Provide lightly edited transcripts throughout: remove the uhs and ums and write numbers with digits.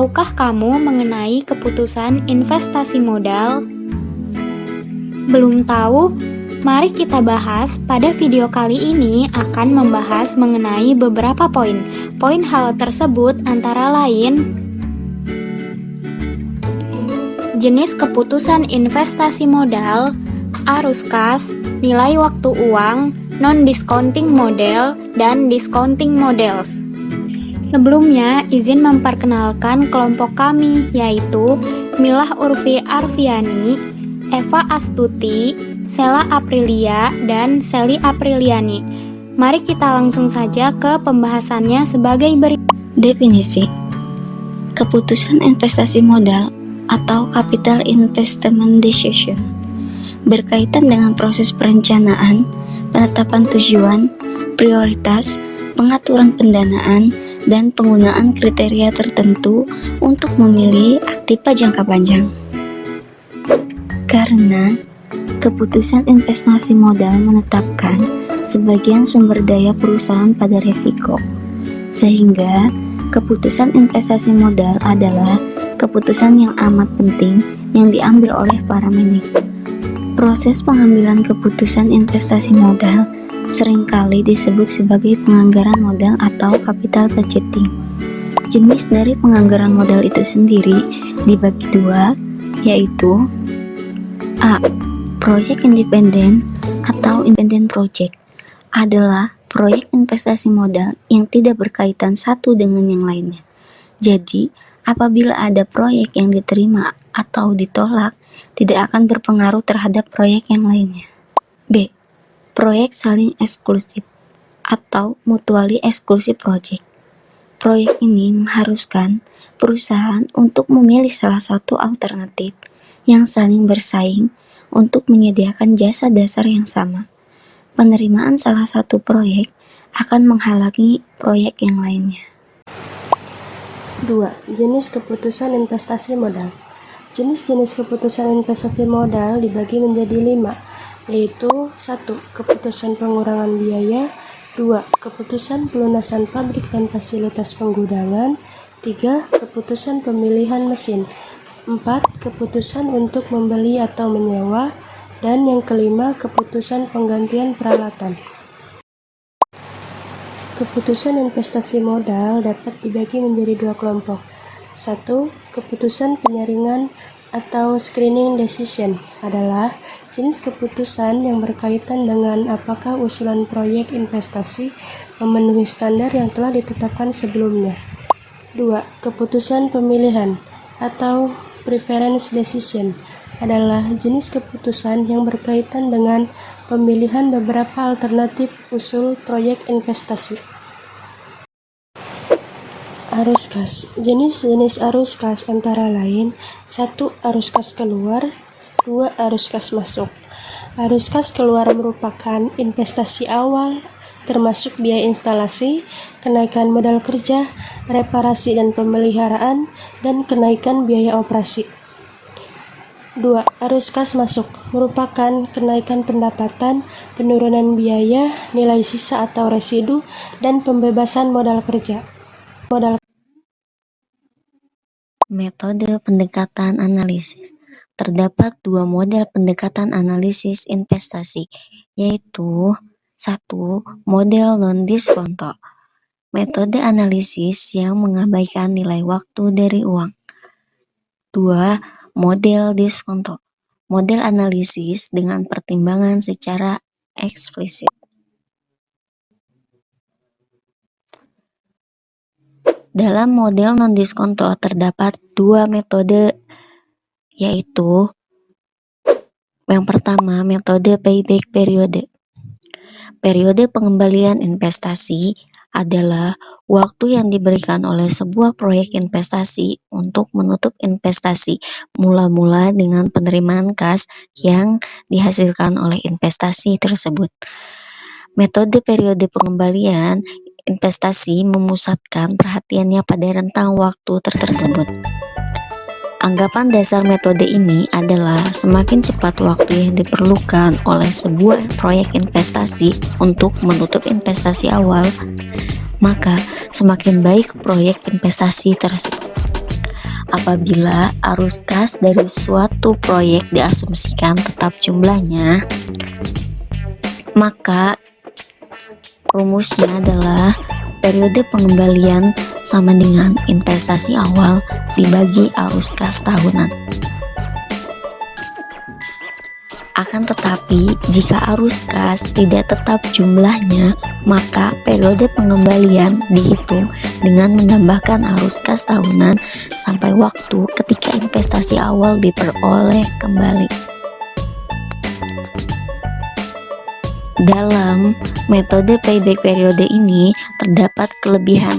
Tahukah kamu mengenai keputusan investasi modal? Belum tahu? Mari kita bahas. Pada video kali ini akan membahas mengenai beberapa poin. Poin hal tersebut antara lain: jenis keputusan investasi modal, arus kas, nilai waktu uang, non-discounting model, dan discounting models. Sebelumnya, izin memperkenalkan kelompok kami, yaitu Milah Urfi Arfiani, Eva Astuti, Sela Aprilia, dan Seli Apriliani. Mari kita langsung saja ke pembahasannya sebagai berikut. Definisi keputusan investasi modal atau capital investment decision berkaitan dengan proses perencanaan, penetapan tujuan, prioritas, pengaturan pendanaan, dan penggunaan kriteria tertentu untuk memilih aktiva jangka panjang. Karena keputusan investasi modal menetapkan sebagian sumber daya perusahaan pada risiko, sehingga keputusan investasi modal adalah keputusan yang amat penting yang diambil oleh para manajer. Proses pengambilan keputusan investasi modal seringkali disebut sebagai penganggaran modal atau capital budgeting. Jenis dari penganggaran modal itu sendiri dibagi dua, yaitu A. Proyek independen atau independent project adalah proyek investasi modal yang tidak berkaitan satu dengan yang lainnya. Jadi, apabila ada proyek yang diterima atau ditolak, tidak akan berpengaruh terhadap proyek yang lainnya. B. Proyek saling eksklusif atau mutually exclusive project. Proyek ini mengharuskan perusahaan untuk memilih salah satu alternatif yang saling bersaing untuk menyediakan jasa dasar yang sama. Penerimaan salah satu proyek akan menghalangi proyek yang lainnya. 2. Jenis keputusan investasi modal. Jenis-jenis keputusan investasi modal dibagi menjadi 5, yaitu 1. Keputusan pengurangan biaya, 2. Keputusan pelunasan pabrik dan fasilitas penggudangan, 3. Keputusan pemilihan mesin, 4. Keputusan untuk membeli atau menyewa, dan yang kelima, keputusan penggantian peralatan. Keputusan investasi modal dapat dibagi menjadi dua kelompok. 1. Keputusan penyaringan atau screening decision adalah jenis keputusan yang berkaitan dengan apakah usulan proyek investasi memenuhi standar yang telah ditetapkan sebelumnya. 2. Keputusan pemilihan atau preference decision adalah jenis keputusan yang berkaitan dengan pemilihan beberapa alternatif usul proyek investasi. Arus kas. Jenis-jenis arus kas antara lain: 1. Arus kas keluar, 2. Arus kas masuk. Arus kas keluar merupakan investasi awal termasuk biaya instalasi, kenaikan modal kerja, reparasi dan pemeliharaan, dan kenaikan biaya operasi. 2. Arus kas masuk merupakan kenaikan pendapatan, penurunan biaya, nilai sisa atau residu, dan pembebasan modal kerja. Metode pendekatan analisis. Terdapat dua model pendekatan analisis investasi, yaitu 1. Model non-diskonto, metode analisis yang mengabaikan nilai waktu dari uang. 2. Model diskonto, model analisis dengan pertimbangan secara eksplisit. Dalam model non-diskonto terdapat dua metode, yaitu yang pertama, metode payback periode. Periode pengembalian investasi adalah waktu yang diberikan oleh sebuah proyek investasi untuk menutup investasi mula-mula dengan penerimaan kas yang dihasilkan oleh investasi tersebut. Metode periode pengembalian investasi memusatkan perhatiannya pada rentang waktu tersebut. Anggapan dasar metode ini adalah semakin cepat waktu yang diperlukan oleh sebuah proyek investasi untuk menutup investasi awal, maka semakin baik proyek investasi tersebut. apabila arus kas dari suatu proyek diasumsikan tetap jumlahnya, maka rumusnya adalah periode pengembalian sama dengan investasi awal dibagi arus kas tahunan. Akan tetapi, jika arus kas tidak tetap jumlahnya, maka periode pengembalian dihitung dengan menambahkan arus kas tahunan sampai waktu ketika investasi awal diperoleh kembali. Dalam metode payback periode ini terdapat kelebihan,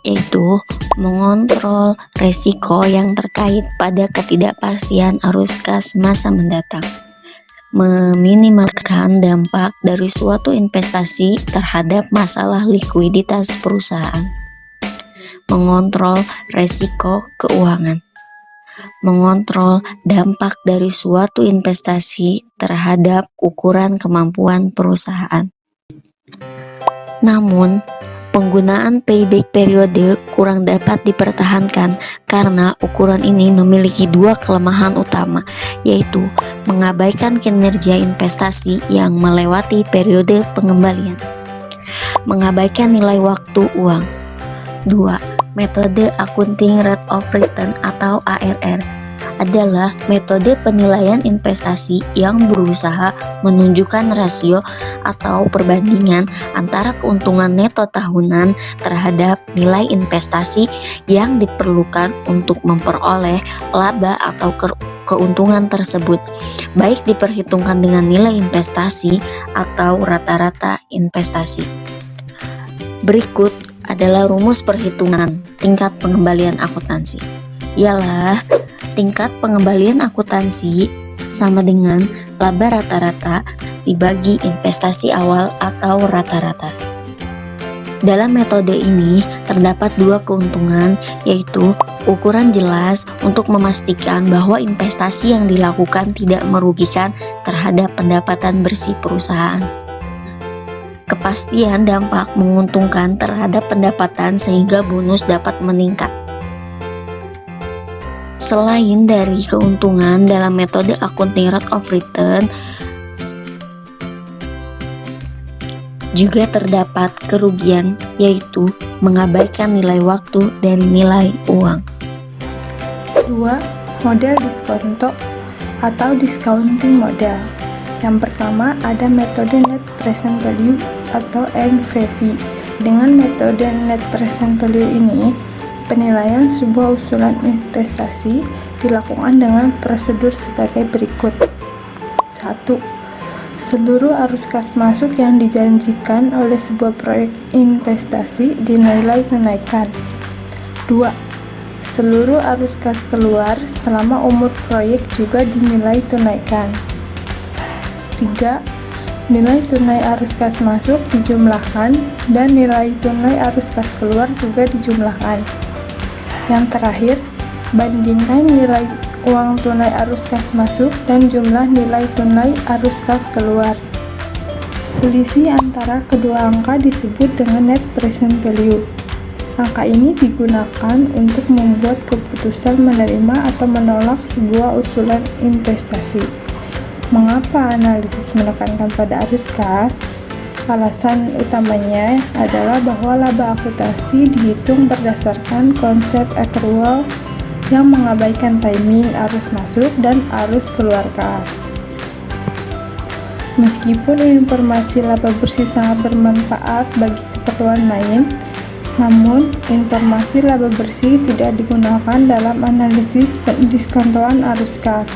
yaitu mengontrol resiko yang terkait pada ketidakpastian arus kas masa mendatang, meminimalkan dampak dari suatu investasi terhadap masalah likuiditas perusahaan, mengontrol resiko keuangan, mengontrol dampak dari suatu investasi terhadap ukuran kemampuan perusahaan. Namun, penggunaan payback periode kurang dapat dipertahankan karena ukuran ini memiliki dua kelemahan utama, yaitu mengabaikan kinerja investasi yang melewati periode pengembalian, mengabaikan nilai waktu uang. 2. Metode Accounting Rate of Return atau ARR adalah metode penilaian investasi yang berusaha menunjukkan rasio atau perbandingan antara keuntungan neto tahunan terhadap nilai investasi yang diperlukan untuk memperoleh laba atau keuntungan tersebut, baik diperhitungkan dengan nilai investasi atau rata-rata investasi. Berikut adalah rumus perhitungan tingkat pengembalian akuntansi. Ialah tingkat pengembalian akuntansi sama dengan laba rata-rata dibagi investasi awal atau rata-rata. Dalam metode ini terdapat dua keuntungan, yaitu ukuran jelas untuk memastikan bahwa investasi yang dilakukan tidak merugikan terhadap pendapatan bersih perusahaan. Kepastian dampak menguntungkan terhadap pendapatan sehingga bonus dapat meningkat. Selain dari keuntungan dalam metode Accounting Rate of Return, juga terdapat kerugian, yaitu mengabaikan nilai waktu dan nilai uang. 2. Model diskonto atau discounting model. Yang pertama ada metode Net Present Value atau NPV. Dengan metode Net Present Value ini, penilaian sebuah usulan investasi dilakukan dengan prosedur sebagai berikut. 1. Seluruh arus kas masuk yang dijanjikan oleh sebuah proyek investasi dinilai tunaikan. 2. Seluruh arus kas keluar selama umur proyek juga dinilai tunaikan. 3. Nilai tunai arus kas masuk dijumlahkan dan nilai tunai arus kas keluar juga dijumlahkan. Yang terakhir, bandingkan nilai uang tunai arus kas masuk dan jumlah nilai tunai arus kas keluar. Selisih antara kedua angka disebut dengan net present value. Angka ini digunakan untuk membuat keputusan menerima atau menolak sebuah usulan investasi. Mengapa analisis menekankan pada arus kas? Alasan utamanya adalah bahwa laba akuntansi dihitung berdasarkan konsep accrual yang mengabaikan timing arus masuk dan arus keluar kas. Meskipun informasi laba bersih sangat bermanfaat bagi keperluan lain, namun informasi laba bersih tidak digunakan dalam analisis pendiskontoan arus kas.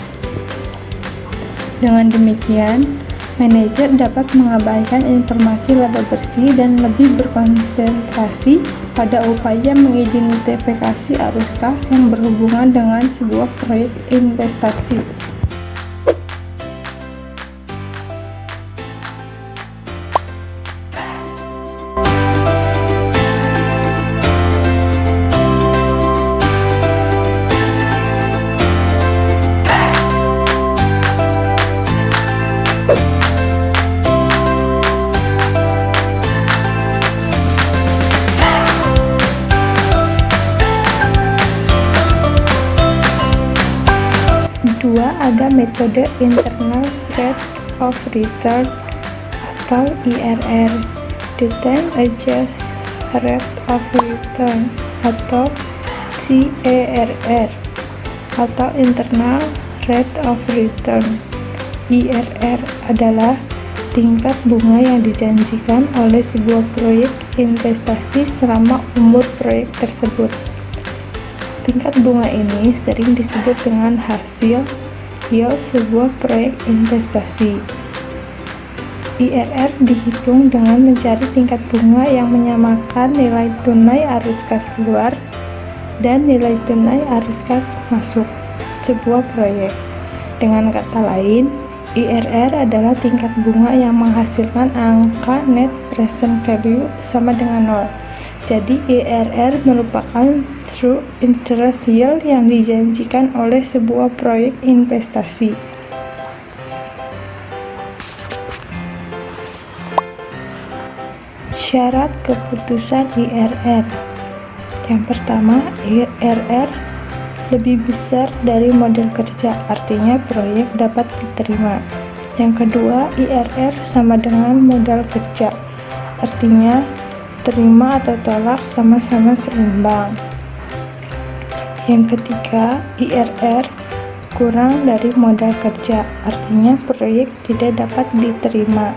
Dengan demikian, manajer dapat mengabaikan informasi laba bersih dan lebih berkonsentrasi pada upaya mengidentifikasi arus kas yang berhubungan dengan sebuah proyek investasi. kedua ada metode Internal Rate of Return atau IRR, the Time Adjusted Rate of Return atau CARR, atau Internal Rate of Return. IRR adalah tingkat bunga yang dijanjikan oleh sebuah proyek investasi selama umur proyek tersebut. Tingkat bunga ini sering disebut dengan hasil yield sebuah proyek investasi. IRR dihitung dengan mencari tingkat bunga yang menyamakan nilai tunai arus kas keluar dan nilai tunai arus kas masuk sebuah proyek. Dengan kata lain, IRR adalah tingkat bunga yang menghasilkan angka net present value sama dengan 0. Jadi IRR merupakan true interest yield yang dijanjikan oleh sebuah proyek investasi. Syarat keputusan IRR. Yang pertama, IRR lebih besar dari modal kerja, artinya proyek dapat diterima. Yang kedua, IRR sama dengan modal kerja, artinya terima atau tolak sama-sama seimbang. Yang ketiga, IRR kurang dari modal kerja, artinya proyek tidak dapat diterima.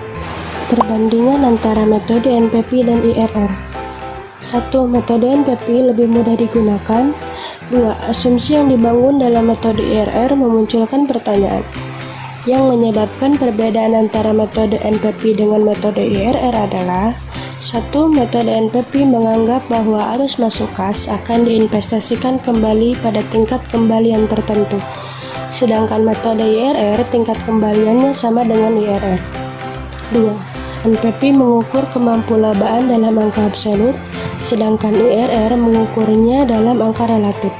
Perbandingan antara metode NPV dan IRR. 1. Metode NPV lebih mudah digunakan. 2. Asumsi yang dibangun dalam metode IRR memunculkan pertanyaan. Yang menyebabkan perbedaan antara metode NPV dengan metode IRR adalah 1. Metode NPV menganggap bahwa arus masuk kas akan diinvestasikan kembali pada tingkat kembalian tertentu, sedangkan metode IRR tingkat kembaliannya sama dengan IRR. 2. NPV mengukur kemampuan labaan dalam angka absolut, sedangkan IRR mengukurnya dalam angka relatif.